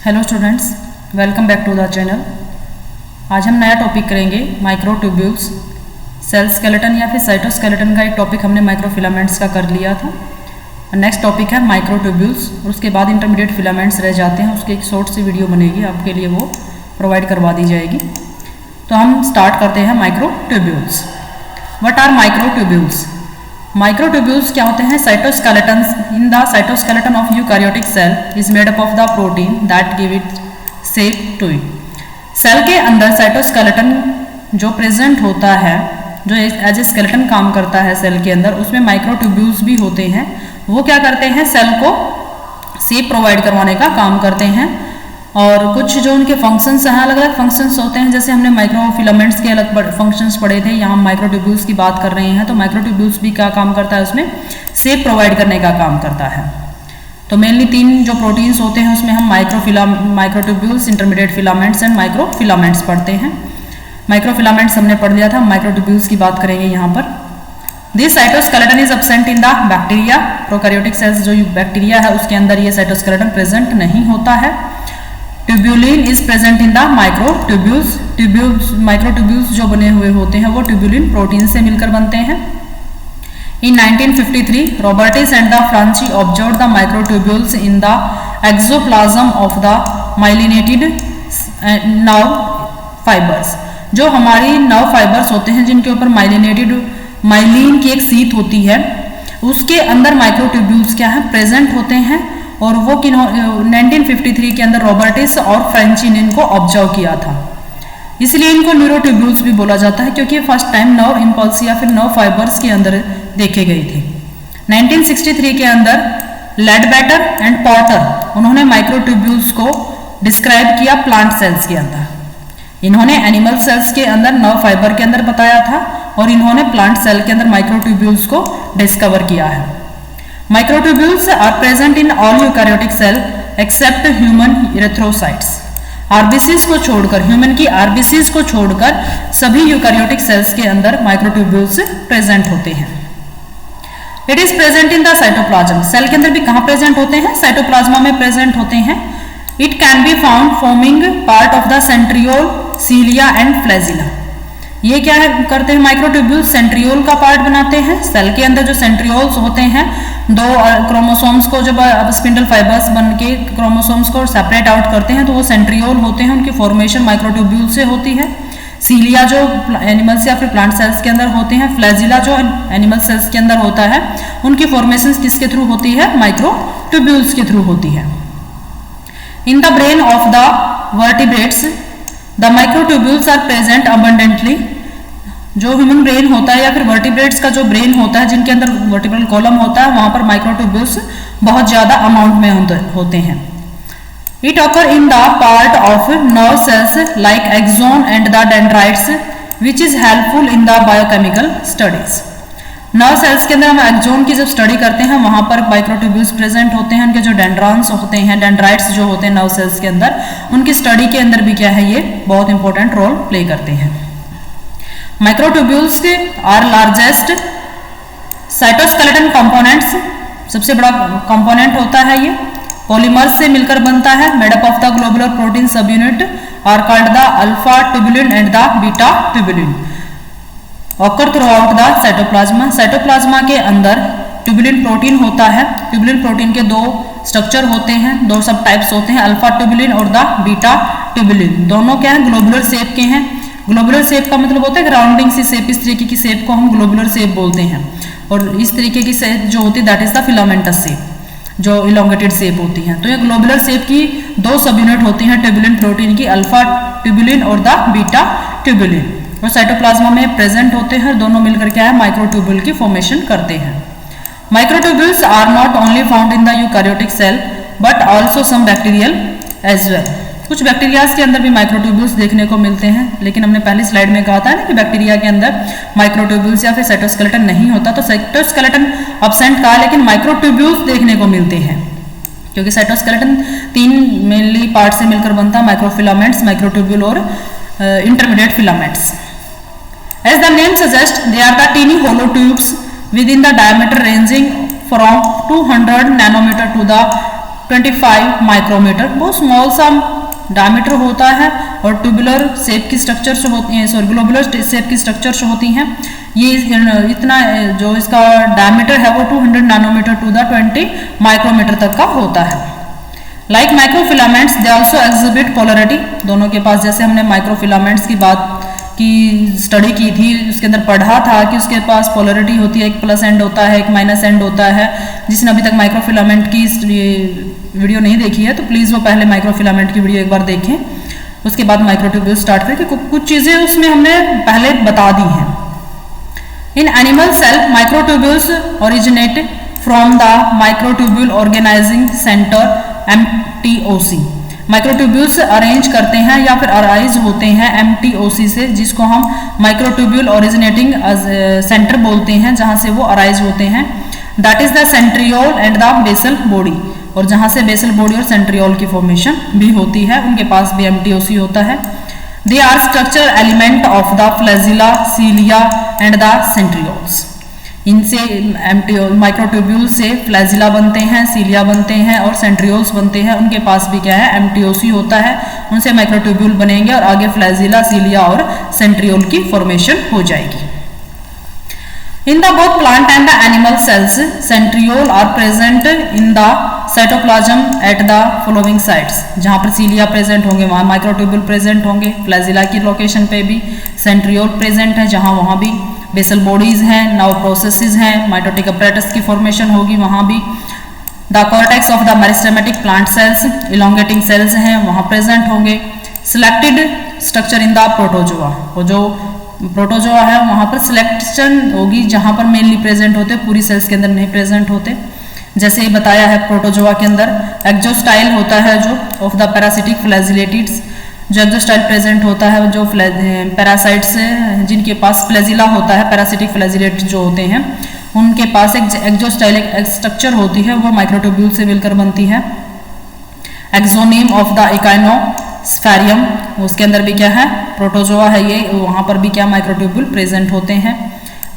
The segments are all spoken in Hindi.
Hello students, welcome back to the channel. आज हम नया टॉपिक करेंगे माइक्रोट्यूब्यूल्स। सेल स्केलेटन या फिर साइटोस्केलेटन का एक टॉपिक हमने माइक्रोफिलामेंट्स का कर लिया था। नेक्स्ट टॉपिक है माइक्रोट्यूब्यूल्स और उसके बाद इंटरमीडिएट फिलामेंट्स रह जाते हैं। उसकी एक शॉर्ट सी वीडियो बनेगी, आपके लिए वो प्रोवाइड करवा दी जाएगी। तो हम स्टार्ट करते हैं microtubules. What are microtubules? Microtubules क्या होते हैं? Cytoskeletons in the cytoskeleton of eukaryotic cell is made up of the protein that give it shape to it. Cell के अंदर साइटोस्केलेटन जो प्रेजेंट होता है, जो एज ए स्केलेटन काम करता है सेल के अंदर, उसमें माइक्रोट्यूब्यूल्स भी होते हैं। वो क्या करते हैं? सेल को शेप प्रोवाइड करवाने का काम करते हैं। और कुछ जो उनके फंक्शंस हैं, अलग अलग फंक्शंस होते हैं। जैसे हमने माइक्रोफिलामेंट्स के अलग फंक्शंस पढ़े थे, यहाँ माइक्रोट्यूब्यूल्स की बात कर रहे हैं। तो माइक्रोट्यूब्यूल्स भी क्या काम करता है? उसमें शेप प्रोवाइड करने का काम करता है। तो मेनली तीन जो प्रोटीन्स होते हैं उसमें हम microtubules, intermediate filaments and microfilaments पढ़ते हैं। माइक्रोफिलामेंट्स हमने पढ़ लिया था, माइक्रोट्यूब्यूल्स की बात करेंगे यहाँ पर। This cytoskeleton is absent in the bacteria. Prokaryotic cells जो बैक्टीरिया है उसके अंदर ये साइटोस्केलेटन प्रेजेंट नहीं होता है। Tubulin is present in the microtubules. Microtubules जो बने हुए होते हैं वो ट्यूब्यूलिन प्रोटीन से मिलकर बनते हैं। In 1953, Robertis and the Franchi observed the microtubules in the exoplasm of the myelinated nerve fibers। जो हमारी नर्व फाइबर्स होते हैं जिनके ऊपर माइलिन की एक सीट होती है, उसके अंदर माइक्रोट्यूब्यूल्स क्या है? प्रेजेंट होते हैं। और वो 1953 के अंदर रॉबर्टिस और फ्रेंची ने इनको ऑब्जर्व किया था। इसलिए इनको न्यूरोट्यूब्यूल्स भी बोला जाता है, क्योंकि फर्स्ट टाइम नर्व इंपल्स या फिर नर्व फाइबर्स के अंदर देखे गए थे। 1963 के अंदर लेडबेटर एंड पॉटर उन्होंने माइक्रोट्यूब्यूल्स को डिस्क्राइब किया प्लांट सेल्स के अंदर। इन्होंने एनिमल सेल्स के अंदर नर्व फाइबर के अंदर बताया था और इन्होंने प्लांट सेल के अंदर माइक्रोट्यूब्यूल्स को डिस्कवर किया है। Microtubules are present in all eukaryotic cell except human erythrocytes. RBCs को छोड़कर, ह्यूमन की आरबीसीज को छोड़कर सभी यूकैरियोटिक सेल्स के अंदर माइक्रोट्यूब्यूल्स प्रेजेंट होते हैं। It is present in the cytoplasm. Cell के अंदर भी कहाँ प्रेजेंट होते हैं? साइटोप्लाज्मा में प्रेजेंट होते हैं। It can be found forming part of the centriole, सीलिया and flagella. ये क्या है करते हैं? माइक्रोट्यूब्यूल्स सेंट्रियोल का पार्ट बनाते हैं। सेल के अंदर जो सेंट्रियोल्स होते हैं, दो क्रोमोसोम्स को जब स्पिंडल फाइबर्स बन के क्रोमोसोम्स को सेपरेट आउट करते हैं तो वो सेंट्रियोल होते हैं। उनकी फॉर्मेशन माइक्रोट्यूब्यूल से होती है। सीलिया जो एनिमल्स या फिर प्लांट सेल्स के अंदर होते हैं, फ्लैजिला जो एनिमल सेल्स के अंदर होता है, उनकी फॉर्मेशन किसके थ्रू होती है? माइक्रोट्यूब्यूल्स के थ्रू होती है। In the brain of the vertebrates the microtubules are present abundantly. जो ह्यूमन ब्रेन होता है या फिर वर्टिब्रेट्स का जो ब्रेन होता है, जिनके अंदर वर्टिब्रल कॉलम होता है, वहां पर माइक्रोट्यूब्यूल्स बहुत ज्यादा अमाउंट में होते हैं। It occur in the part of nerve cells like axon and the dendrites which is helpful in the biochemical studies. Nerve cells के अंदर हम एक्सोन की जब स्टडी करते हैं वहां पर माइक्रोट्यूब्यूल्स प्रेजेंट होते हैं। उनके जो डेंड्रॉन्स होते हैं, डेंड्राइट्स जो होते हैं नर्व सेल्स के अंदर, उनकी स्टडी के अंदर भी क्या है? ये बहुत इंपॉर्टेंट रोल प्ले करते हैं। Microtubules are largest cytoskeleton components. सबसे बड़ा कंपोनेंट होता है ये। पॉलीमर्स से मिलकर बनता है। Made up of the globular protein subunit are called the alpha tubulin and the beta tubulin. Occur throughout the cytoplasm. Cytoplasm के अंदर ट्यूबुलिन प्रोटीन होता है। ट्यूबुलिन प्रोटीन के दो स्ट्रक्चर होते हैं, दो सब टाइप्स होते हैं, अल्फा ट्यूबुलिन और द बीटा ट्यूबुलिन। दोनों क्या है? ग्लोबुलर शेप के हैं। ग्लोबुलर शेप का मतलब होता है राउंडिंग सी शेप। इस तरीके की शेप को हम ग्लोबुलर शेप बोलते हैं। और इस तरीके की शेप जो होती है that is the filamentous shape, जो इलोंगेटेड शेप होती है। तो ये ग्लोबुलर शेप की दो सब यूनिट होती हैं ट्यूबुलिन प्रोटीन की, अल्फा ट्यूबुलिन और द बीटा ट्यूबुलिन। और साइटोप्लाज्मा में प्रेजेंट होते हैं। दोनों मिलकर क्या है? माइक्रोट्यूब्यूल की फॉर्मेशन करते हैं। Microtubules are not only found in the eukaryotic cell but also some bacterial as well. कुछ बैक्टीरियाज के अंदर भी माइक्रोट्यूब्यूल्स देखने को मिलते हैं, लेकिन हमने पहली स्लाइड में कहा था ना कि बैक्टीरिया के अंदर माइक्रोट्यूब्यूल्स या फिर साइटोस्केलेटन नहीं होता। तो साइटोस्केलेटन अब्सेंट कहा, लेकिन माइक्रोट्यूब्यूल्स देखने को मिलते हैं, क्योंकि साइटोस्केलेटन तीन मेनली पार्ट से मिलकर बनता है: माइक्रोफिलामेंट्स, माइक्रोट्यूब्यूल और intermediate filaments. As the name suggest they are the tiny hollow tubes within the diameter ranging from 200 nanometre to the 25 micrometre, बहुत स्मॉल सा डायमीटर होता है और ट्यूबुलर शेप की स्ट्रक्चर्स होती हैं, सॉरी ग्लोबुलर शेप की स्ट्रक्चर्स होती हैं। ये इतना जो इसका डायमीटर है वो 200 नैनोमीटर टू द 20 माइक्रोमीटर तक का होता है। Like microfilaments they also exhibit polarity, दोनों के पास, जैसे हमने माइक्रोफिलामेंट्स की बात की स्टडी की थी, उसके अंदर पढ़ा था कि उसके पास पोलरिटी होती है, एक प्लस एंड होता है, एक माइनस एंड होता है। जिसने अभी तक माइक्रोफिलामेंट की वीडियो नहीं देखी है तो प्लीज़ वो पहले माइक्रोफिलामेंट की वीडियो एक बार देखें, उसके बाद माइक्रोट्यूब्यूल स्टार्ट करें, क्योंकि कुछ चीज़ें उसमें हमने पहले बता दी हैं। In animal cell microtubules originate from the microtubule organising centre MTOC। Microtubules arrange करते हैं या फिर अराइज होते हैं MTOC से, जिसको हम माइक्रोट्यूब्यूल ओरिजिनेटिंग सेंटर बोलते हैं, जहां से वो अराइज होते हैं। That is the centriole and the basal body, और जहां से बेसल बॉडी और सेंट्रियोल की फॉर्मेशन भी होती है, उनके पास भी MTOC होता है। They are structural element of the flagella, cilia and the centrioles. इनसे माइक्रोट्यूब्यूल से फ्लैजिला बनते हैं, सीलिया बनते हैं और सेंट्रियोल्स बनते हैं, उनके पास भी क्या है MTOC होता है, उनसे माइक्रोट्यूब्यूल बनेंगे और आगे फ्लैजिला, सीलिया और सेंट्रियोल की फॉर्मेशन हो जाएगी। In the both plant and the animal cells centriole are present in the cytoplasm at the following sites. जहां पर सीलिया प्रेजेंट होंगे वहां माइक्रोट्यूब्यूल प्रेजेंट होंगे, फ्लैजिला की लोकेशन पे भी सेंट्रियोल प्रेजेंट है जहां वहां भी बेसल बॉडीज हैं, नाउ प्रोसेसेस हैं, माइटोटिक अपरेटस की फॉर्मेशन होगी वहां भी। The cortex of the meristematic plant cells, elongating cells हैं वहां प्रेजेंट होंगे। Selected structure in the protozoa, वो जो प्रोटोजोआ है वहां पर सिलेक्शन होगी जहां पर मेनली प्रेजेंट होते, पूरी सेल्स के अंदर नहीं प्रेजेंट होते। जैसे ही बताया है प्रोटोजोआ के अंदर एक्जोस्टाइल होता है जो ऑफ द पैरासिटिक फ्लैजिलेटिड्स, जो एक्जोस्टाइल प्रेजेंट होता है जो पैरासाइट्स जिनके पास फ्लैजिला होता है, पैरासिटिक फ्लैजिलेट जो होते हैं उनके पास एक एक्जोस्टाइल एक स्ट्रक्चर होती है, वो माइक्रोट्यूब्यूल से मिलकर बनती है। एक्सोनिम ऑफ द इकाइनोस्फेरियम, उसके अंदर भी क्या है प्रोटोजोआ है ये, वहां पर भी क्या माइक्रोट्यूब्यूल प्रेजेंट होते हैं।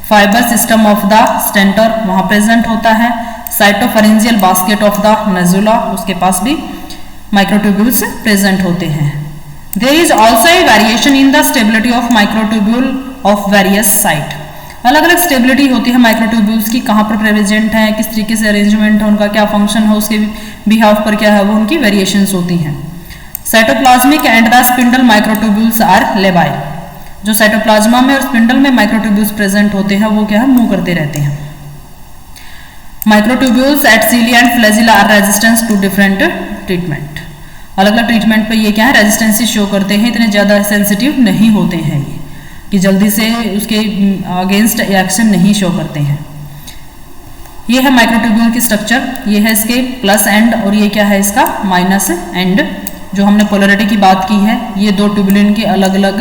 फाइबर सिस्टम ऑफ द स्टेंटर वहां प्रेजेंट होता है। साइटोफरेंजियल बास्केट ऑफ द नजुला, उसके पास भी माइक्रोट्यूब्यूल्स प्रेजेंट होते हैं। There is also a variation in the stability of microtubule of various site. अलग अलग स्टेबिलिटी होती है माइक्रोट्यूब्यूल्स की, कहाँ पर प्रेजेंट है, किस तरीके से अरेंजमेंट है, उनका क्या फंक्शन है, उसके बिहाफ पर क्या है वो उनकी वेरिएशंस होती हैं। Cytoplasmic and the spindle microtubules are labile, जो साइटोप्लाज्मा में और स्पिंडल में माइक्रोट्यूब्यूल्स प्रेजेंट होते हैं वो क्या है मूव करते रहते हैं। Microtubules at cilia and flagella are resistance to different treatment, अलग अलग ट्रीटमेंट पे ये क्या है रेजिस्टेंसी शो करते हैं, इतने ज़्यादा सेंसिटिव नहीं होते हैं ये कि जल्दी से उसके अगेंस्ट एक्शन नहीं शो करते हैं। ये है माइक्रोट्यूब्यूल की स्ट्रक्चर, ये है इसके प्लस एंड और ये क्या है इसका माइनस एंड। जो हमने पोलरिटी की बात की है, ये दो ट्यूबुलिन के अलग अलग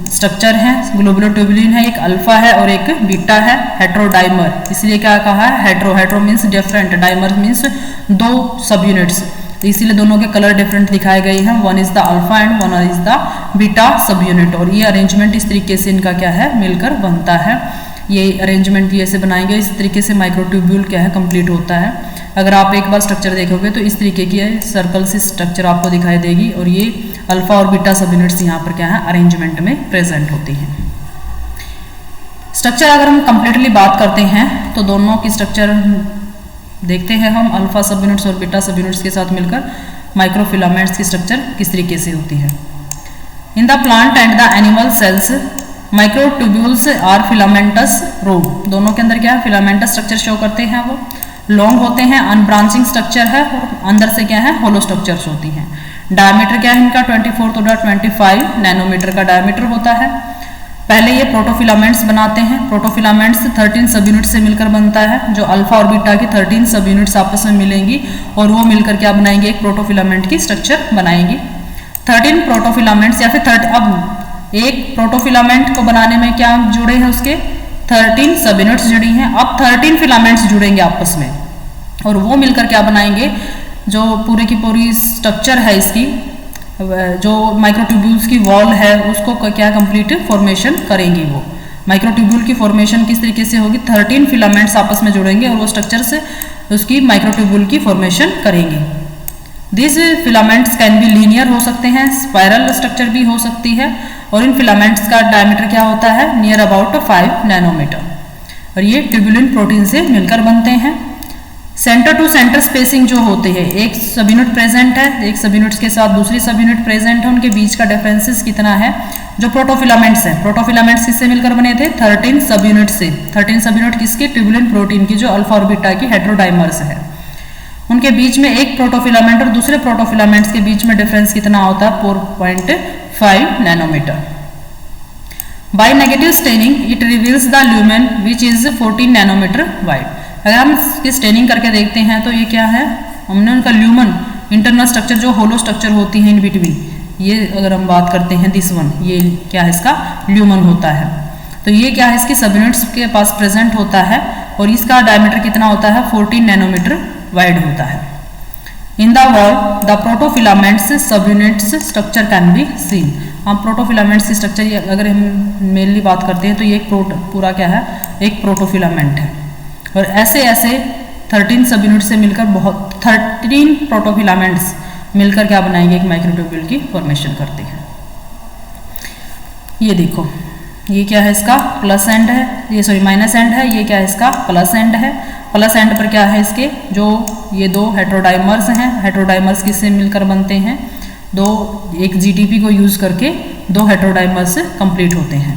स्ट्रक्चर हैं, ग्लोबुलर ट्यूबुलिन है, एक अल्फा है और एक बीटा है। हेट्रोडाइमर, इसलिए क्या कहा है hetero, hetero means different, dimer means दो सब यूनिट्स, तो इसीलिए दोनों के कलर डिफरेंट दिखाए गए हैं। One is the alpha and one is the beta सब यूनिट, और ये अरेंजमेंट इस तरीके से इनका क्या है मिलकर बनता है। ये अरेंजमेंट ऐसे बनाएंगे, इस तरीके से माइक्रोट्यूब्यूल क्या है कंप्लीट होता है। अगर आप एक बार स्ट्रक्चर देखोगे तो इस तरीके की सर्कल सी स्ट्रक्चर आपको दिखाई देगी, और ये अल्फा और बीटा सब यूनिट्स यहाँ पर क्या है अरेंजमेंट में प्रेजेंट होती हैं। स्ट्रक्चर अगर हम कंप्लीटली बात करते हैं तो दोनों की स्ट्रक्चर देखते हैं हम, अल्फा सब यूनिट्स और बीटा सब यूनिट्स के साथ मिलकर माइक्रोफिलामेंट्स की स्ट्रक्चर किस तरीके से होती है। In the plant and the animal cells microtubules are filamentous row, दोनों के अंदर क्या है फिलामेंटस स्ट्रक्चर शो करते हैं, वो लॉन्ग होते हैं, अनब्रांचिंग स्ट्रक्चर है और अंदर से क्या है होलो स्ट्रक्चर्स होती हैं। डायमीटर क्या है इनका 24 to 25 नैनोमीटर का डायमीटर होता है। पहले ये प्रोटोफिलामेंट्स बनाते हैं, प्रोटोफिलामेंट्स 13 सब यूनिट से मिलकर बनता है, जो अल्फा और बीटा की 13 सब यूनिट्स आपस में मिलेंगी और वो मिलकर क्या बनाएंगे एक प्रोटोफिलामेंट की स्ट्रक्चर बनाएंगी। 13 प्रोटोफिलामेंट्स या फिर अब एक प्रोटोफिलामेंट को बनाने में क्या जुड़े हैं उसके 13 सब यूनिट्स जुड़ी हैं। अब 13 फिलामेंट्स जुड़ेंगे आपस में और वो मिलकर क्या बनाएंगे, जो पूरी की पूरी स्ट्रक्चर है इसकी, जो माइक्रोट्यूब्यूल्स की वॉल है उसको क्या कंप्लीट फॉर्मेशन करेंगी। वो माइक्रोट्यूब्यूल की फॉर्मेशन किस तरीके से होगी, 13 फिलामेंट्स आपस में जुड़ेंगे और वो स्ट्रक्चर से उसकी माइक्रोट्यूब्यूल की फॉर्मेशन करेंगे। This filaments can be linear हो सकते हैं, स्पाइरल स्ट्रक्चर भी हो सकती है, और इन फिलामेंट्स का डायमीटर क्या होता है, नियर अबाउट 5 नैनोमीटर, और ये ट्यूबुलिन प्रोटीन से मिलकर बनते हैं। सेंटर टू सेंटर स्पेसिंग जो होती है, एक सब यूनिट प्रेजेंट है, एक सब यूनिट्स के साथ दूसरी सब यूनिट प्रेजेंट है, उनके बीच का डिफरेंसेस कितना है। जो प्रोटोफिलामेंट्स है, प्रोटोफिलामेंट्स किससे मिलकर बने थे, 13 सब यूनिट से। 13 सब यूनिट किसके, ट्यूबुलिन प्रोटीन की, जो अल्फा और बीटा की हेटेरोडाइमर्स है। उनके बीच में एक प्रोटोफिलामेंट और दूसरे प्रोटोफिलामेंट्स के बीच में डिफरेंस कितना होता है, 4.5 nanometre. By negative staining it reveals the lumen which is 14 nanometre wide. अगर हम इसकी स्टेनिंग करके देखते हैं तो ये क्या है, हमने उनका ल्यूमन इंटरनल स्ट्रक्चर जो होलो स्ट्रक्चर होती है इन बिटवीन, ये अगर हम बात करते हैं दिस वन, ये क्या है, इसका ल्यूमन होता है। तो ये क्या है, इसके सब यूनिट्स के पास प्रेजेंट होता है, और इसका डायमीटर कितना होता है, 14 नैनोमीटर वाइड होता है। इन द वॉल द प्रोटोफिलामेंट्स सब units structure can be seen. हम प्रोटोफिलामेंट्स की स्ट्रक्चर अगर हम मेनली बात करते हैं तो ये पूरा क्या है, एक प्रोटोफिलामेंट है, और ऐसे ऐसे 13 सब यूनिट से मिलकर 13 प्रोटोफिलामेंट्स मिलकर क्या बनाएंगे, एक माइक्रोट्यूब्यूल की फॉर्मेशन करते हैं। ये देखो, ये क्या है, इसका प्लस एंड है, ये सॉरी माइनस एंड है, ये क्या है, इसका प्लस एंड है। प्लस एंड पर क्या है, इसके जो ये दो हेटेरोडाइमर्स हैं, हेटेरोडाइमर्स किससे मिलकर बनते हैं, एक जीटीपी को यूज करके 2 हेटेरोडाइमर्स कंप्लीट होते हैं।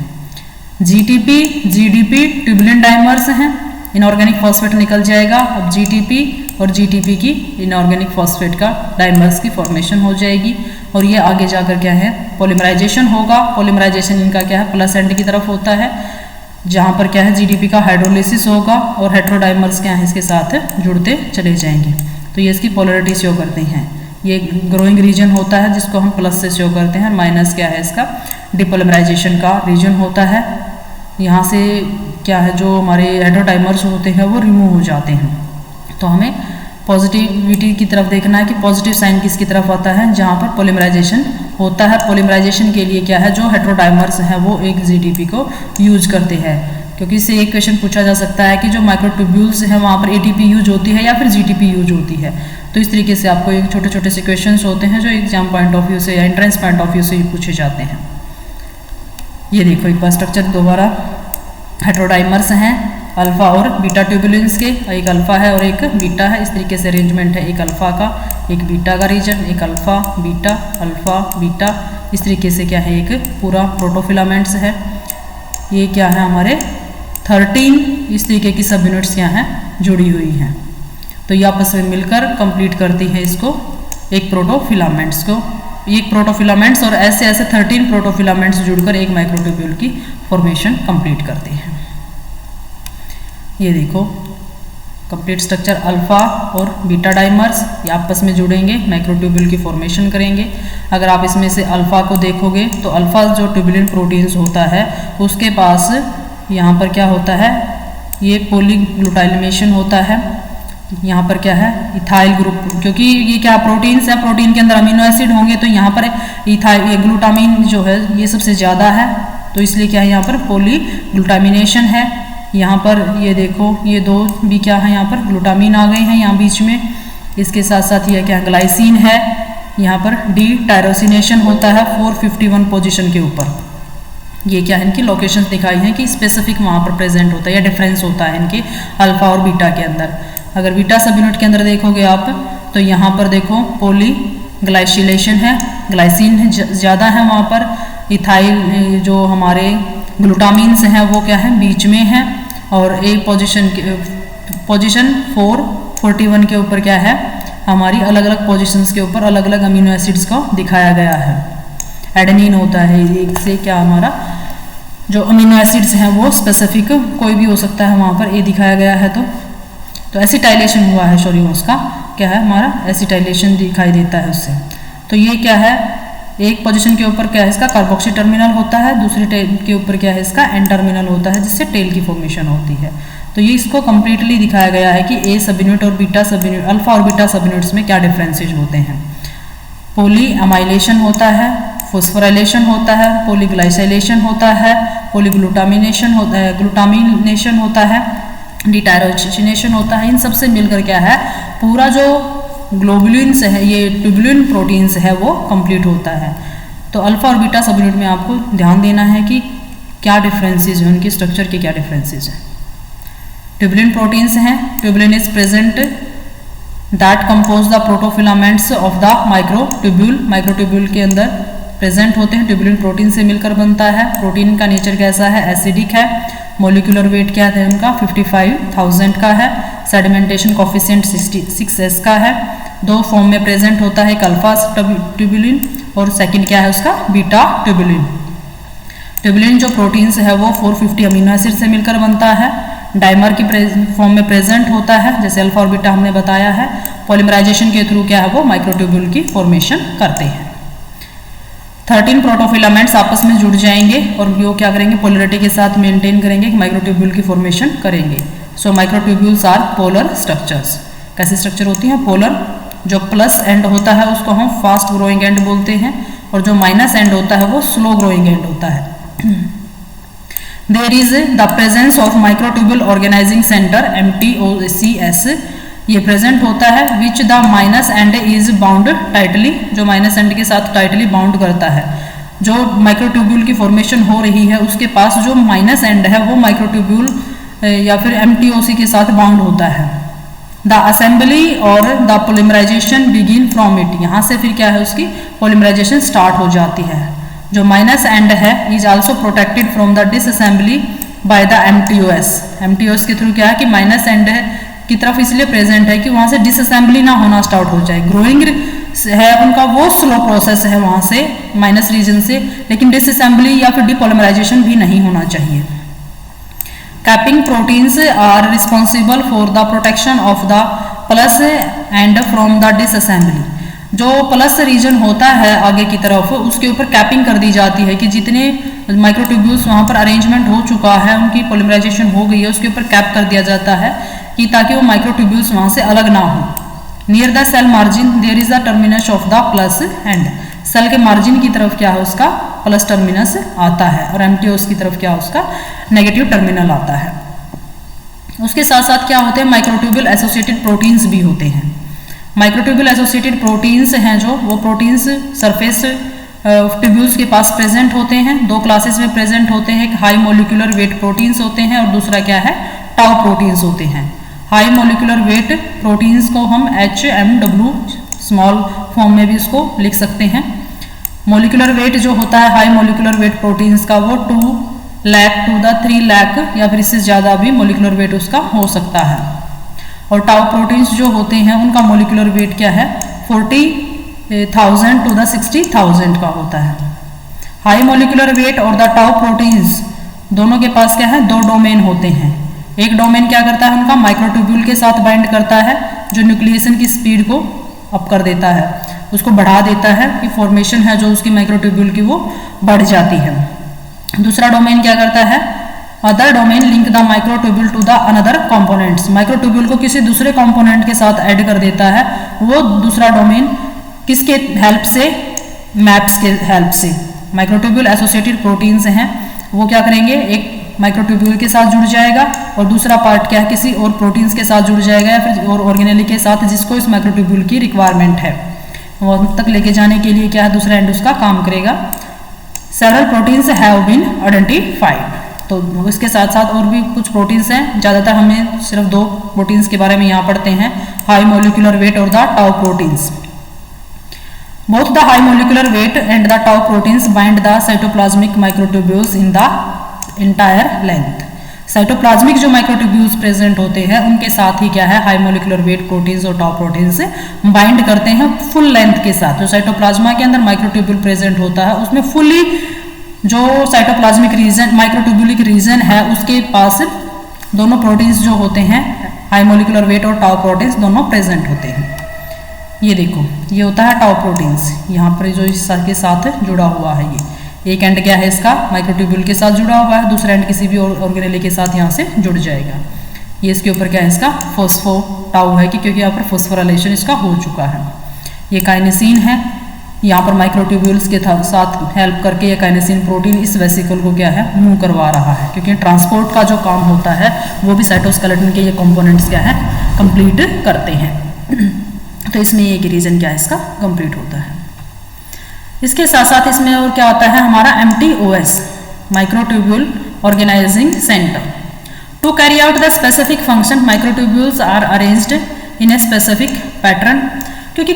जीटीपी जीडीपी ट्यूबुलिन डाइमर्स हैं, इनऑर्गेनिक फॉस्फेट निकल जाएगा। अब जीटीपी और जीटीपी की इनऑर्गेनिक फॉस्फेट का डाइमर्स की फॉर्मेशन हो जाएगी, और ये आगे जाकर क्या है, पॉलीमराइजेशन होगा। पॉलीमराइजेशन इनका क्या है, प्लस एंड की तरफ होता है, जहाँ पर क्या है, जीडीपी का हाइड्रोलिसिस होगा और हेटेरोडाइमर्स क्या है इसके साथ जुड़ते चले जाएंगे। तो ये इसकी पोलरिटी शो करते हैं। ये ग्रोइंग रीजन होता है जिसको हम प्लस से शो करते हैं, माइनस क्या है, इसका डिपोलिमराइजेशन का रीजन होता है। यहाँ से क्या है, जो हमारे हेटेरोडाइमर्स होते हैं वो रिमूव हो जाते हैं। तो हमें पॉजिटिविटी की तरफ देखना है कि पॉजिटिव साइन किसकी तरफ आता है, जहाँ पर पॉलीमराइजेशन होता है। पॉलीमराइजेशन के लिए क्या है, जो हेटेरोडाइमर्स हैं वो एक जीडीपी को यूज करते हैं, क्योंकि इससे एक क्वेश्चन पूछा जा सकता है कि जो माइक्रोट्यूब्यूल्स हैं वहाँ पर एटीपी यूज होती है या फिर जीटीपी यूज होती है। तो इस तरीके से आपको एक छोटे छोटे से क्वेश्चन होते हैं जो एग्जाम पॉइंट ऑफ व्यू से या एंट्रेंस पॉइंट ऑफ व्यू से पूछे जाते हैं। ये देखो एक बार स्ट्रक्चर दोबारा, हेटेरोडाइमर्स हैं अल्फा और बीटा ट्यूबुलिन्स के, एक अल्फा है और एक बीटा है। इस तरीके से अरेंजमेंट है, एक अल्फा का, एक बीटा का रीजन, एक अल्फा बीटा बीटा। इस तरीके से क्या है, एक पूरा प्रोटोफिलामेंट्स है। ये क्या है, हमारे 13 इस तरीके की सब यूनिट्स क्या हैं, जुड़ी हुई हैं। तो ये आपस में मिलकर कंप्लीट करती हैं इसको, एक प्रोटोफिलामेंट्स को, एक प्रोटोफिलामेंट्स, और ऐसे ऐसे 13 प्रोटोफिलामेंट्स जुड़कर एक माइक्रोट्यूब्यूल की फॉर्मेशन कंप्लीट करते हैं। ये देखो कंप्लीट स्ट्रक्चर, अल्फा और बीटा डाइमर्स ये आपस में जुड़ेंगे, माइक्रोट्यूब्यूल की फॉर्मेशन करेंगे। अगर आप इसमें से अल्फा को देखोगे तो अल्फा जो ट्यूबुलिन प्रोटीन्स होता है उसके पास यहाँ पर क्या होता है, ये पॉलीग्लूटाइलेशन होता है। यहाँ पर क्या है, इथाइल ग्रुप, क्योंकि ये क्या प्रोटीन्स है, प्रोटीन के अंदर अमीनो एसिड होंगे, तो यहाँ पर इथाइल ग्लूटामिन जो है ये सबसे ज़्यादा है, तो इसलिए क्या है यहाँ पर पॉलीग्लूटामिनेशन है। यहाँ पर ये देखो ये दो भी क्या है, यहाँ पर ग्लूटामिन आ गए हैं यहाँ बीच में। इसके साथ साथ ये क्या ग्लाइसिन है, यहाँ पर डी टायरोसिनेशन होता है 451 पोजीशन के ऊपर। ये क्या है, इनकी लोकेशन दिखाई हैं कि स्पेसिफिक वहाँ पर प्रेजेंट होता है या डिफरेंस होता है इनके अल्फा और बीटा के अंदर। अगर बीटा सब यूनिट के अंदर देखोगे आप तो यहाँ पर देखो पॉली ग्लाइसिलेशन है, ग्लाइसिन ज़्यादा है वहाँ पर। इथाइल जो हमारे ग्लूटामिन्स हैं वो क्या है, बीच में है, और एक पोजीशन 441 के ऊपर क्या है, हमारी अलग अलग पोजीशंस के ऊपर अलग अलग अमीनो एसिड्स को दिखाया गया है। एडेनिन होता है एक से क्या, हमारा जो अमीनो एसिड्स हैं वो स्पेसिफिक कोई भी हो सकता है, वहाँ पर ए दिखाया गया है। तो एसिटाइलेशन हुआ है, सॉरी उसका क्या है, हमारा एसिटाइलेशन दिखाई देता है उससे। तो ये क्या है, एक पोजीशन के ऊपर क्या है इसका कार्बोक्सी टर्मिनल होता है, दूसरी टेल के ऊपर क्या है इसका एन टर्मिनल होता है, जिससे टेल की फॉर्मेशन होती है। तो ये इसको कंप्लीटली दिखाया गया है कि ए सब यूनिट और बीटा सब यूनिट, अल्फा और बीटा सब यूनिट्स में क्या डिफरेंसेज होते हैं। पोली अमाइलेशन होता है, फॉस्फोराइलेशन होता है, पॉलीग्लाइसाइलेशन होता है, पॉलीग्लूटामिनेशन होता है, ग्लूटामिनेशन होता है, डिटायरोसिनेशन होता है। इन सबसे मिलकर क्या है, पूरा जो ग्लोबुलिन्स है, ये ट्यूबुलिन प्रोटीन्स है वो कंप्लीट होता है। तो अल्फा और बीटा सब यूनिट में आपको ध्यान देना है कि क्या डिफरेंसेस हैं, उनकी स्ट्रक्चर के क्या डिफरेंसेस हैं। ट्यूबुलिन प्रोटीन्स हैं, tubulin is present that compose the protofilaments of the microtubule. Microtubule के अंदर प्रेजेंट होते हैं, ट्यूबुलिन प्रोटीन से मिलकर बनता है। प्रोटीन का नेचर कैसा है, एसिडिक है। मोलिकुलर वेट क्या है उनका 55,000 का है। सेडिमेंटेशन कोफिशिएंट 6s का है। दो फॉर्म में प्रेजेंट होता है, एक अल्फा ट्यूबुलिन और सेकंड क्या है उसका बीटा ट्यूबुलिन। ट्यूबुलिन जो प्रोटीन्स है वो 450 अमीनो एसिड से मिलकर बनता है। डाइमर की फॉर्म में प्रेजेंट होता है, जैसे अल्फा और बीटा हमने बताया है। पॉलीमराइजेशन के थ्रू क्या है वो माइक्रोट्यूब्यूल की फॉर्मेशन करते हैं। 13 प्रोटोफिलामेंट्स आपस में जुड़ जाएंगे और वो क्या करेंगे, पोलरिटी के साथ मेंटेन करेंगे, माइक्रोट्यूब्यूल की फॉर्मेशन करेंगे। सो माइक्रोट्यूब्यूल्स आर पोलर स्ट्रक्चर्स। कैसी स्ट्रक्चर होती है, पोलर। जो प्लस एंड होता है उसको हम फास्ट ग्रोइंग एंड बोलते हैं और जो माइनस एंड होता है वो स्लो ग्रोइंग एंड होता है। There is the presence of microtubule organizing center MTOCS, ये प्रेजेंट होता है, which the minus and is bound tightly, जो माइनस एंड के साथ टाइटली बाउंड करता है। जो माइक्रोट्यूब्यूल की फॉर्मेशन हो रही है उसके पास जो माइनस एंड है वो माइक्रोट्यूब्यूल या फिर MTOC के साथ बाउंड होता है। द असेंबली और the polymerisation begin from it, यहाँ से फिर क्या है उसकी पोलिमराइजेशन स्टार्ट हो जाती है। जो माइनस एंड है is also protected from the disassembly by the MTOS। MTOS के थ्रू क्या है कि माइनस एंड की तरफ इसलिए प्रेजेंट है कि वहाँ से डिसअसेंबली ना होना स्टार्ट हो जाए। ग्रोइंग है उनका वो स्लो प्रोसेस है वहाँ से माइनस रीजन से, लेकिन डिसअसेंबली या फिर डिपोलिमराइजेशन भी नहीं होना चाहिए। Capping proteins are responsible for the protection of the plus end from the disassembly. जो प्लस रीजन होता है आगे की तरफ उसके ऊपर कैपिंग कर दी जाती है कि जितने माइक्रोट्यूब्यूल्स वहाँ पर अरेंजमेंट हो चुका है, उनकी पोलिमराइजेशन हो गई है, उसके ऊपर कैप कर दिया जाता है कि ताकि वो माइक्रोट्यूब्यूल्स वहाँ से अलग ना हो। Near the cell margin there is the terminus of the plus end. Cell के मार्जिन की तरफ क्या है उसका प्लस टर्मिनस आता है और MTOS की तरफ क्या है उसका नेगेटिव टर्मिनल आता है। उसके साथ साथ क्या होते हैं, माइक्रोट्यूब्यूल एसोसिएटेड प्रोटीन्स भी होते हैं। माइक्रोट्यूब्यूल एसोसिएटेड प्रोटीन्स हैं जो वो प्रोटीन्स सरफेस ट्यूब्यूल्स के पास प्रेजेंट होते हैं। दो क्लासेस में प्रेजेंट होते हैं, एक हाई मोलिकुलर वेट प्रोटीन्स होते हैं और दूसरा क्या है टाउ प्रोटीन्स होते हैं। हाई मोलिकुलर वेट प्रोटीन्स को हम HMW स्मॉल फॉर्म में भी इसको लिख सकते हैं। मोलिकुलर वेट जो होता है हाई मोलिकुलर वेट प्रोटीन्स का वो 2 लाख टू द 3 लाख या फिर इससे ज़्यादा भी मोलिकुलर वेट उसका हो सकता है। और टाउ प्रोटीन्स जो होते हैं उनका मोलिकुलर वेट क्या है 40,000 टू द 60,000 का होता है। हाई मोलिकुलर वेट और द टाउ प्रोटीन्स दोनों के पास क्या है, दो डोमेन होते हैं। एक डोमेन क्या करता है उनका माइक्रोट्यूब्यूल के साथ बाइंड करता है, जो न्यूक्लिएशन की स्पीड को अप कर देता है, उसको बढ़ा देता है कि फॉर्मेशन है जो उसकी माइक्रोट्यूब्यूल की वो बढ़ जाती है। दूसरा डोमेन क्या करता है, other domain link the microtubule to the another components. Microtubule को किसी दूसरे कंपोनेंट के साथ ऐड कर देता है। वो दूसरा डोमेन किसके हेल्प से, मैप्स के हेल्प से। माइक्रोट्यूब्यूल एसोसिएटेड प्रोटीन्स हैं, वो क्या करेंगे, एक माइक्रोट्यूब्यूल के साथ जुड़ जाएगा और दूसरा पार्ट क्या है किसी और प्रोटीन्स के साथ जुड़ जाएगा या फिर और ऑर्गेनेली के साथ जिसको इस माइक्रोट्यूब्यूल की रिक्वायरमेंट है। वो तक लेके जाने के लिए क्या है दूसरा एंड उसका काम करेगा। Several proteins have been identified. तो इसके साथ साथ और भी कुछ प्रोटीन्स हैं, ज़्यादातर हमें सिर्फ दो प्रोटीन्स के बारे में यहाँ पढ़ते हैं, हाई मोलिकुलर वेट और the tau proteins. Both the high molecular weight and the tau proteins bind the cytoplasmic microtubules in the entire length. Cytoplasmic जो माइक्रोट्यूब्यूल्स प्रेजेंट होते हैं उनके साथ ही क्या है हाई मोलिकुलर वेट प्रोटीन्स और टाउ प्रोटीन्स बाइंड करते हैं फुल लेंथ के साथ। जो साइटोप्लाज्मा के अंदर माइक्रोट्यूब्यूल प्रेजेंट होता है उसमें फुली जो साइटोप्लाज्मिक रीजन माइक्रोट्यूब्यूलिक रीजन है उसके पास दोनों प्रोटीन्स जो होते हैं हाई मोलिकुलर वेट और टाउ प्रोटीन्स दोनों प्रेजेंट होते हैं। ये देखो ये होता है टाउ प्रोटीन्स, यहाँ पर जो इसके साथ जुड़ा हुआ है, ये एक एंड क्या है इसका माइक्रोट्यूब्यूल के साथ जुड़ा हुआ है, दूसरा एंड किसी भी ऑर्गेनेली के साथ यहाँ से जुड़ जाएगा। ये इसके ऊपर क्या है इसका फॉस्फो टाउ है कि क्योंकि यहाँ पर फॉस्फोराइलेशन इसका हो चुका है। ये काइनेसिन है, यहाँ पर माइक्रोट्यूब्यूल्स के साथ हेल्प करके ये काइनेसिन प्रोटीन इस वेसिकल को क्या है मूव करवा रहा है, क्योंकि ट्रांसपोर्ट का जो काम होता है वो भी साइटोस्केलेटन के ये कंपोनेंट्स क्या है कंप्लीट करते हैं। तो इसमें एक रीजन क्या है इसका कंप्लीट होता है। इसके साथ साथ इसमें और क्या होता है हमारा MTOS microtubule organising centre. To carry out the specific function microtubules are arranged in a specific pattern. क्योंकि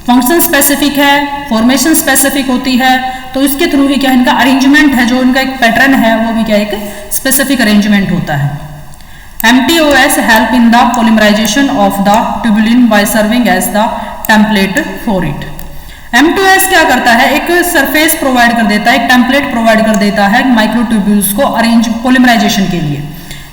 फंक्शन स्पेसिफिक है, फॉर्मेशन स्पेसिफिक होती है, तो इसके थ्रू ही क्या इनका अरेंजमेंट है, जो इनका एक पैटर्न है वो भी क्या एक स्पेसिफिक अरेंजमेंट होता है। MTOS help in the polymerization of the tubulin by serving as the template for it। MTOS क्या करता है, एक सरफेस प्रोवाइड कर देता है, एक टेम्पलेट प्रोवाइड कर देता है माइक्रोट्यूब्यूल्स को अरेंज पोलिमराइजेशन के लिए।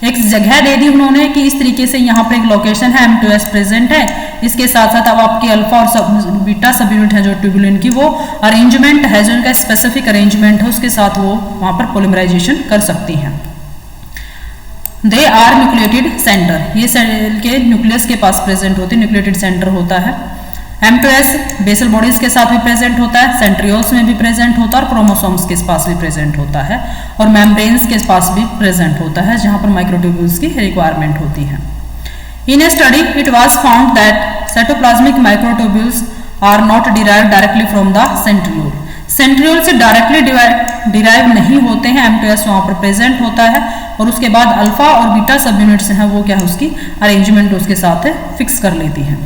एक जगह दे दी उन्होंने कि इस तरीके से यहाँ पर एक लोकेशन है, MTOS प्रेजेंट है, इसके साथ साथ अब आपकी अल्फा और बीटा सब यूनिट है जो ट्यूबुलिन की, वो अरेंजमेंट है जो इनका स्पेसिफिक अरेंजमेंट है, उसके साथ वो वहाँ पर पोलिमराइजेशन कर सकती हैं। दे आर न्यूक्लिएटेड सेंटर, ये सेल के न्यूक्लियस के पास प्रेजेंट होते हैं, न्यूक्लिएटेड सेंटर होता है। MTOS बेसल बॉडीज के साथ भी प्रेजेंट होता है, सेंट्रियोल्स में भी प्रेजेंट होता है और क्रोमोसोम्स के पास भी प्रेजेंट होता है और मेम्ब्रेन्स के पास भी प्रेजेंट होता है, जहां पर माइक्रोट्यूब्यूल्स की रिक्वायरमेंट होती है। In a study it was found that cytoplasmic microtubules are not derived directly from the centriole. Centriole से डायरेक्टली डिराइव नहीं होते हैं, MTOS वहां पर प्रेजेंट होता है और उसके बाद अल्फा और बीटा सब यूनिट्स हैं वो क्या है उसकी अरेंजमेंट उसके साथ फिक्स कर लेती हैं।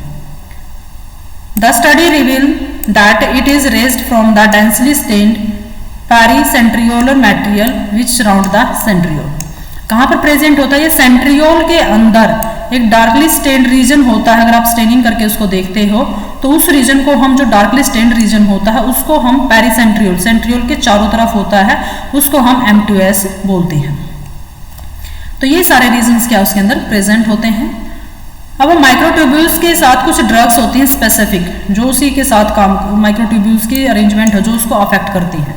The study reveal that it is raised from the densely stained pericentriolar material which surround the centriole. कहाँ पर प्रेजेंट होता है ये, सेंट्रियोल के अंदर एक डार्कली स्टेन्ड रीजन होता है। अगर आप स्टेनिंग करके उसको देखते हो तो उस रीजन को हम, जो डार्कली स्टेन्ड रीजन होता है उसको हम पेरीसेंट्रियोल, सेंट्रियोल के चारों तरफ होता है, उसको हम MTOS बोलते हैं। तो ये सारे रीजन्स क्या उसके अंदर प्रेजेंट होते हैं। अब माइक्रोट्यूब्यूल्स के साथ कुछ ड्रग्स होती हैं स्पेसिफिक, जो उसी के साथ काम, माइक्रोट्यूब्यूल्स की अरेंजमेंट है जो उसको अफेक्ट करती है।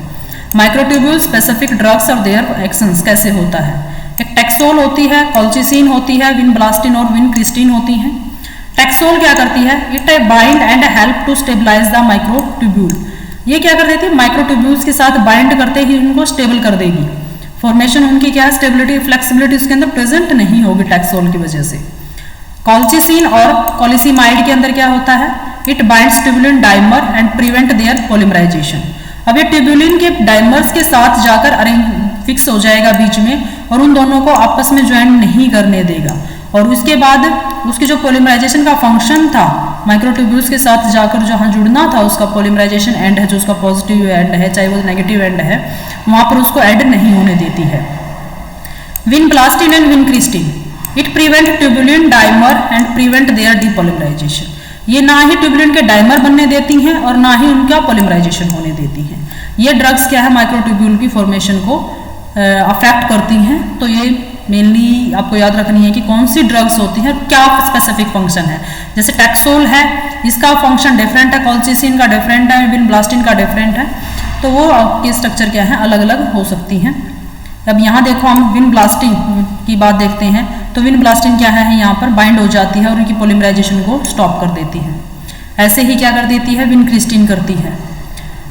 माइक्रोट्यूब्यूल स्पेसिफिक ड्रग्स और देयर एक्शंस कैसे होता है। एक टैक्सोल होती है, कॉल्चिसिन होती है, विनब्लास्टिन और विनक्रिस्टिन होती हैं। टैक्सोल क्या करती है, it bind and help to stabilise the microtubule. ये क्या कर देती है, माइक्रोट्यूब्यूल्स के साथ बाइंड करते ही उनको स्टेबल कर देगी। फॉर्मेशन उनकी क्या है, स्टेबिलिटी फ्लेक्सिबिलिटी उसके अंदर प्रेजेंट नहीं होगी टैक्सोल की वजह से। कॉल्चिसिन और कॉलिसिमाइड के अंदर क्या होता है, it binds tubulin dimer and prevent there polymerisation. अब ये ट्यूबुलिन के डाइमर्स के साथ जाकर फिक्स हो जाएगा बीच में और उन दोनों को आपस में ज्वाइन नहीं करने देगा और उसके बाद उसकी जो पोलिमराइजेशन का फंक्शन था, माइक्रोट्यूब्यूल्स के साथ जाकर जहाँ जुड़ना था उसका पोलिमराइजेशन एंड है, जो उसका पॉजिटिव एंड है चाहे वो नेगेटिव एंड है, वहाँ पर उसको ऐड नहीं होने देती है। Vinblastine and vincristine it prevent tubulin dimer and prevent there डीपोलिमराइजेशन। ये ना ही ट्यूबुलिन के डाइमर बनने देती हैं और ना ही उनका पोलिमराइजेशन होने देती हैं। ये ड्रग्स क्या है, माइक्रोट्यूब्यूल की फॉर्मेशन को अफेक्ट करती हैं। तो ये मेनली आपको याद रखनी है कि कौन सी ड्रग्स होती हैं, क्या स्पेसिफिक फंक्शन है। जैसे टैक्सोल है, इसका फंक्शन डिफरेंट है, कॉल्चिसिन का डिफरेंट है, विनब्लास्टिन का डिफरेंट है, तो वो आपके स्ट्रक्चर क्या है अलग अलग हो सकती हैं। अब यहाँ देखो हम विनब्लास्टिन की बात देखते हैं, तो विनब्लास्टिन क्या है यहाँ पर बाइंड हो जाती है और उनकी पोलिमराइजेशन को स्टॉप कर देती है। ऐसे ही क्या कर देती है, विनक्रिस्टिन करती है।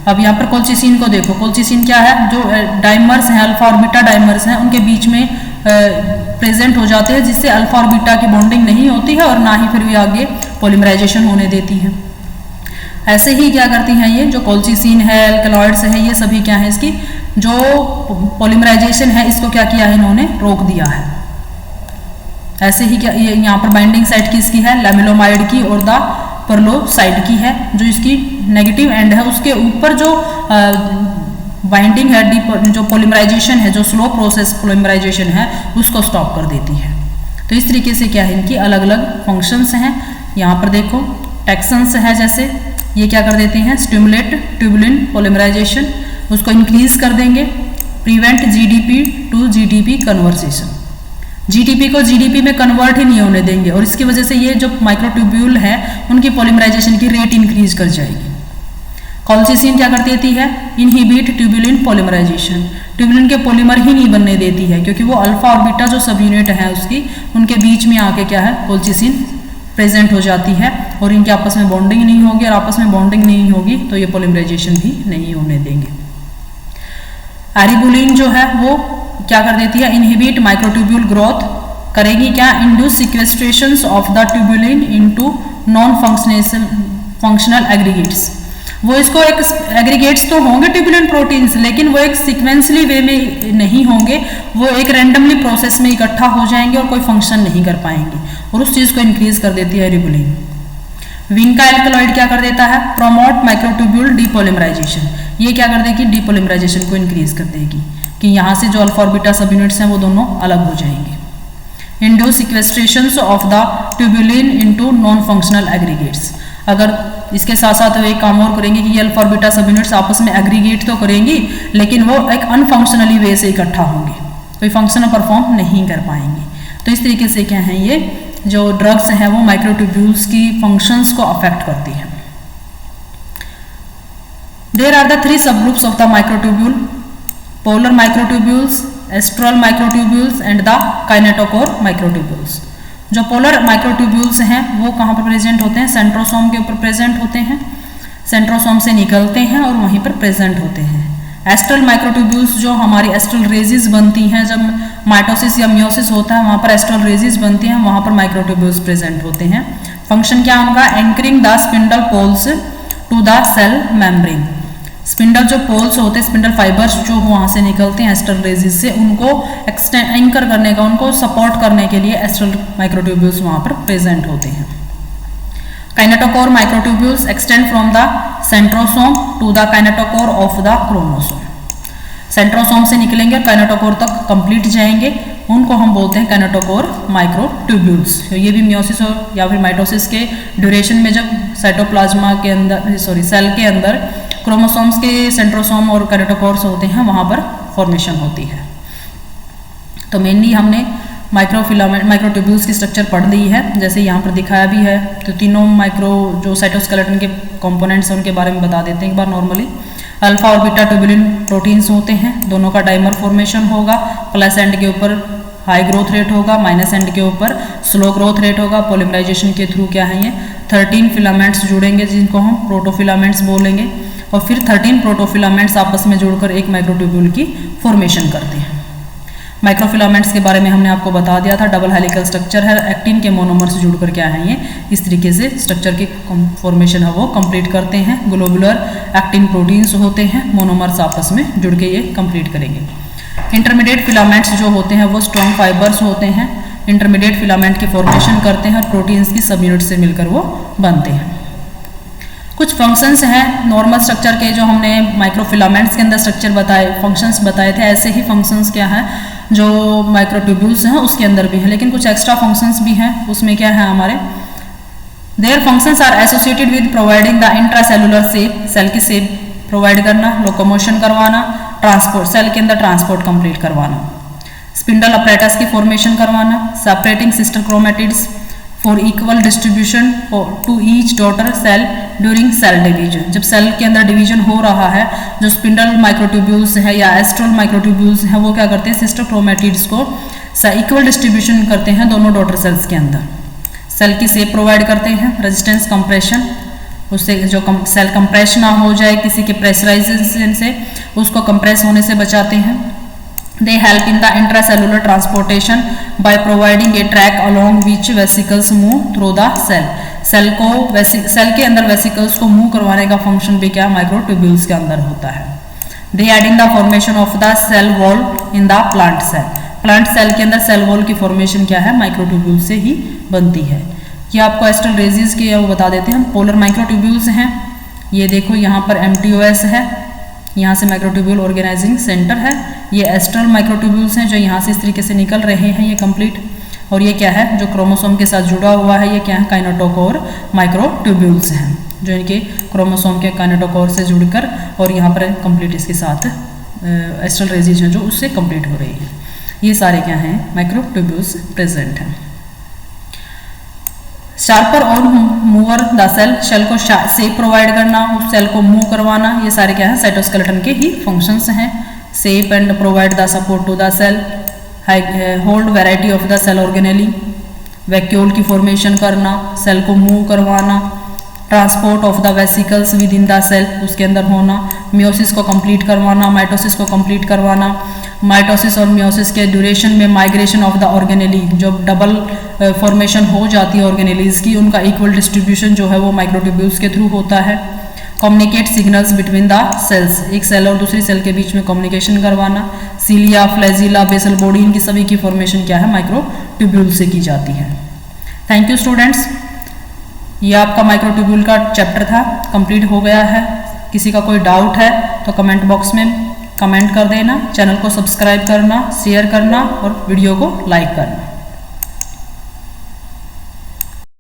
अब यहाँ पर कोल्चिसिन को देखो, कोल्चिसिन क्या है, जो डाइमर्स हैं अल्फा और बीटा डाइमर्स हैं उनके बीच में प्रेजेंट हो जाते हैं, जिससे अल्फा और बीटा की बॉन्डिंग नहीं होती है और ना ही फिर भी आगे पोलिमराइजेशन होने देती है। ऐसे ही क्या करती हैं ये जो कोल्चिसिन है, एल्कलॉइड्स है, ये सभी क्या है इसकी जो पोलिमराइजेशन है इसको क्या किया है इन्होंने रोक दिया है। ऐसे ही क्या ये यहाँ पर बाइंडिंग साइट किसकी है, लैमेलोमाइड की और द पर्लोसाइड की है, जो इसकी नेगेटिव एंड है उसके ऊपर जो बाइंडिंग है, जो पोलिमराइजेशन है, जो स्लो प्रोसेस पोलिमराइजेशन है उसको स्टॉप कर देती है। तो इस तरीके से क्या है इनकी अलग अलग फंक्शंस हैं। यहाँ पर देखो टैक्सन्स है, जैसे ये क्या कर देते हैं, स्टिमुलेट ट्यूबुलिन पोलिमराइजेशन, उसको इंक्रीज कर देंगे। Prevent GDP to GDP conversation, GDP को जीडीपी में कन्वर्ट ही नहीं होने देंगे और इसकी वजह से ये जो माइक्रोट्यूब्यूल है उनकी पोलिमराइजेशन की रेट इंक्रीज कर जाएगी। कॉल्चिसिन क्या कर देती है, इनहिबिट ट्यूबुलिन पोलिमराइजेशन, ट्यूबुलिन के पॉलीमर ही नहीं बनने देती है, क्योंकि वो अल्फा और बीटा जो सब यूनिट है उसकी उनके बीच में आके क्या है कॉल्चिसिन प्रेजेंट हो जाती है और इनके आपस में बॉन्डिंग नहीं होगी और आपस में बॉन्डिंग नहीं होगी तो ये पोलिमराइजेशन भी नहीं होने देंगे। एरिबुलिन जो है वो क्या कर देती है, इनहिबिट माइक्रोट्यूब्यूल ग्रोथ करेगी, क्या induce sequestration of the tubulin into non functional aggregates. वो इसको एक एग्रीगेट्स तो होंगे ट्यूबुलेंट प्रोटीन्स, लेकिन वो एक सीक्वेंसली वे में नहीं होंगे, वो एक रैंडमली प्रोसेस में इकट्ठा हो जाएंगे और कोई फंक्शन नहीं कर पाएंगे, और उस चीज़ को इंक्रीज कर देती है रिबुलिन। विंग का एल्कलॉइड क्या कर देता है? Promote microtubule डीपोलिमराइजेशन। ये क्या कर देगी? डीपोलिमराइजेशन को इंक्रीज कर देगी कि यहाँ से जो अल्फा और बीटा सब यूनिट्स हैं वो दोनों अलग हो जाएंगे। Induce sequestration of the tubulin into non functional aggregates. अगर इसके साथ साथ वो एक काम और करेंगे कि ये अल्फा और बीटा सब यूनिट्स आपस में एग्रीगेट तो करेंगी, लेकिन वो एक अनफंक्शनली वे से इकट्ठा होंगे, कोई फंक्शन परफॉर्म नहीं कर पाएंगे। तो इस तरीके से क्या है, ये जो ड्रग्स हैं वो माइक्रोट्यूब्यूल्स की फंक्शंस को अफेक्ट करती हैं। देयर आर द 3 सब groups of the microtubule: polar microtubules, astral microtubules and the kinetochore microtubules. जो पोलर माइक्रोट्यूब्यूल्स हैं वो कहाँ पर प्रेजेंट होते हैं? सेंट्रोसोम के ऊपर प्रेजेंट होते हैं, सेंट्रोसोम से निकलते हैं और वहीं पर प्रेजेंट होते हैं। एस्ट्रल माइक्रोट्यूब्यूल्स जो हमारी एस्ट्रल रेजिस बनती हैं, जब माइटोसिस या मियोसिस होता है वहाँ पर एस्ट्रल रेजिस बनती हैं, वहाँ पर माइक्रोट्यूब्यूल्स प्रेजेंट होते हैं। फंक्शन क्या उनका? Anchoring the spindle poles to the cell membrane. Spindle जो पोल्स होते हैं, स्पिंडल फाइबर्स जो वहाँ से निकलते हैं एस्ट्रल रेजिस से, उनको एक्सटेंड एंकर करने का, उनको सपोर्ट करने के लिए एस्ट्रल माइक्रोट्यूब्यूल्स वहाँ पर प्रेजेंट होते हैं। Kinetochore microtubules extend from the centrosome to the kinetochore of the chromosome. Centrosome से निकलेंगे और काइनेटोकोर तक कंप्लीट जाएंगे, उनको हम बोलते हैं काइनेटोकोर माइक्रोट्यूब्यूल्स। तो ये भी मियोसिस या फिर माइटोसिस के ड्यूरेशन में जब साइटोप्लाज्मा के अंदर सेल के अंदर क्रोमोसोम्स के सेंट्रोसोम और काइनेटोकोर्स होते हैं, वहाँ पर फॉर्मेशन होती है। तो मेनली हमने माइक्रोट्यूब्यूल्स की स्ट्रक्चर पढ़ ली है, जैसे यहाँ पर दिखाया भी है। तो तीनों जो साइटोस्केलेटन के कंपोनेंट्स हैं उनके बारे में बता देते हैं एक बार नॉर्मली। अल्फा और बीटा ट्यूबुलिन प्रोटीन्स होते हैं, दोनों का डाइमर फॉर्मेशन होगा। प्लस एंड के ऊपर हाई ग्रोथ रेट होगा, माइनस एंड के ऊपर स्लो ग्रोथ रेट होगा। पॉलीमराइजेशन के थ्रू क्या है, ये 13 फिलामेंट्स जुड़ेंगे जिनको हम प्रोटोफिलामेंट्स बोलेंगे, और फिर 13 प्रोटोफिलामेंट्स आपस में जुड़कर एक माइक्रोट्यूब्यूल की फॉर्मेशन करते हैं। माइक्रोफिलामेंट्स के बारे में हमने आपको बता दिया था, डबल हेलिकल स्ट्रक्चर है, एक्टिन के मोनोमर से जुड़कर क्या है, ये इस तरीके से स्ट्रक्चर की फॉर्मेशन है वो कंप्लीट करते हैं। ग्लोबुलर एक्टिन प्रोटीन्स होते हैं, मोनोमर्स आपस में जुड़ के ये कंप्लीट करेंगे। इंटरमीडिएट फिलामेंट्स जो होते हैं वो स्ट्रॉन्ग फाइबर्स होते हैं, इंटरमीडिएट फिलामेंट की फॉर्मेशन करते हैं और प्रोटीन्स की सब यूनिट से मिलकर वो बनते हैं। कुछ फंक्शंस हैं नॉर्मल स्ट्रक्चर के, जो हमने माइक्रोफिलामेंट्स के अंदर स्ट्रक्चर बताए, फंक्शंस बताए थे, ऐसे ही फंक्शंस क्या हैं जो माइक्रोट्यूब्यूल्स हैं उसके अंदर भी है, लेकिन कुछ एक्स्ट्रा फंक्शंस भी हैं। उसमें क्या है हमारे, their functions are associated with providing the intracellular shape, cell की शेप प्रोवाइड करना, लोकोमोशन करवाना, ट्रांसपोर्ट, सेल के अंदर ट्रांसपोर्ट कंप्लीट करवाना, स्पिंडल अपरेटस की फॉर्मेशन करवाना, separating sister chromatids for equal distribution to each daughter cell during cell division. जब सेल के अंदर डिवीजन हो रहा है, जो स्पिंडल माइक्रोट्यूब्यूल्स है या एस्ट्रल माइक्रोट्यूब्यूल्स हैं वो क्या करते हैं, सिस्टर क्रोमेटिड्स को इक्वल डिस्ट्रीब्यूशन करते हैं दोनों डॉटर सेल्स के अंदर। सेल की शेप प्रोवाइड करते हैं, रेजिस्टेंस कंप्रेशन, उससे जो सेल कंप्रेस ना हो जाए किसी के प्रेशराइजेशन से, उसको कंप्रेस होने से बचाते हैं। They help in the intracellular transportation by providing a track along which vesicles move through the cell. Cell के अंदर वेसिकल्स को मूव करवाने का फंक्शन भी क्या माइक्रोट्यूब्यूल्स के अंदर होता है। They aid in the formation of the cell wall in the plant cell. Plant cell के अंदर सेल वॉल की फॉर्मेशन क्या है, माइक्रोट्यूब्यूल से ही बनती है। ये आपको एस्ट्रल रेजिस के वो बता देते हैं। पोलर माइक्रोट्यूब्यूल्स हैं, ये देखो यहाँ पर MTOS है, यहाँ से माइक्रोट्यूब्यूल ऑर्गेनाइजिंग सेंटर है। ये एस्ट्रल माइक्रोट्यूब्यूल्स हैं जो यहाँ से इस तरीके से निकल रहे हैं, ये कंप्लीट। और ये क्या है, जो क्रोमोसोम के साथ जुड़ा हुआ है, ये क्या है, काइनेटोकोर माइक्रोट्यूब्यूल्स हैं, जो इनके क्रोमोसोम के काइनेटोकोर से जुड़कर और यहाँ पर कंप्लीट इसके साथ एस्ट्रल रेजिस हैं जो उससे कंप्लीट हो रही है। ये सारे क्या हैं, माइक्रोट्यूब्यूल्स प्रेजेंट हैं। शार्पर और मूवर द सेल को शेप प्रोवाइड करना, उस सेल को मूव करवाना, ये सारे क्या है, साइटोस्केलेटन के ही फंक्शंस हैं। Shape and provide the support to the cell, hold variety of the cell organelle, vacuole की फॉर्मेशन करना, सेल को मूव करवाना, transport of the vesicles within the cell, उसके अंदर होना, मियोसिस को कंप्लीट करवाना, माइटोसिस को कंप्लीट करवाना, माइटोसिस और मियोसिस के ड्यूरेशन में माइग्रेशन ऑफ द ऑर्गेनेली, जो डबल फॉर्मेशन हो जाती है ऑर्गेनेलीज की, उनका इक्वल डिस्ट्रीब्यूशन जो है वो माइक्रोट्यूब्यूल्स के थ्रू होता है। Communicate signals between the cells, एक सेल और दूसरी सेल के बीच में कम्युनिकेशन करवाना। सीलिया, फ्लैजिला, बेसल बॉडी, इनकी सभी की फॉर्मेशन क्या है, माइक्रोट्यूब्यूल से की जाती है। थैंक यू स्टूडेंट्स, ये आपका माइक्रोट्यूब्यूल का चैप्टर था, कंप्लीट हो गया है। किसी का कोई डाउट है तो कमेंट बॉक्स में कमेंट कर देना, चैनल को सब्सक्राइब करना, शेयर करना और वीडियो को लाइक करना।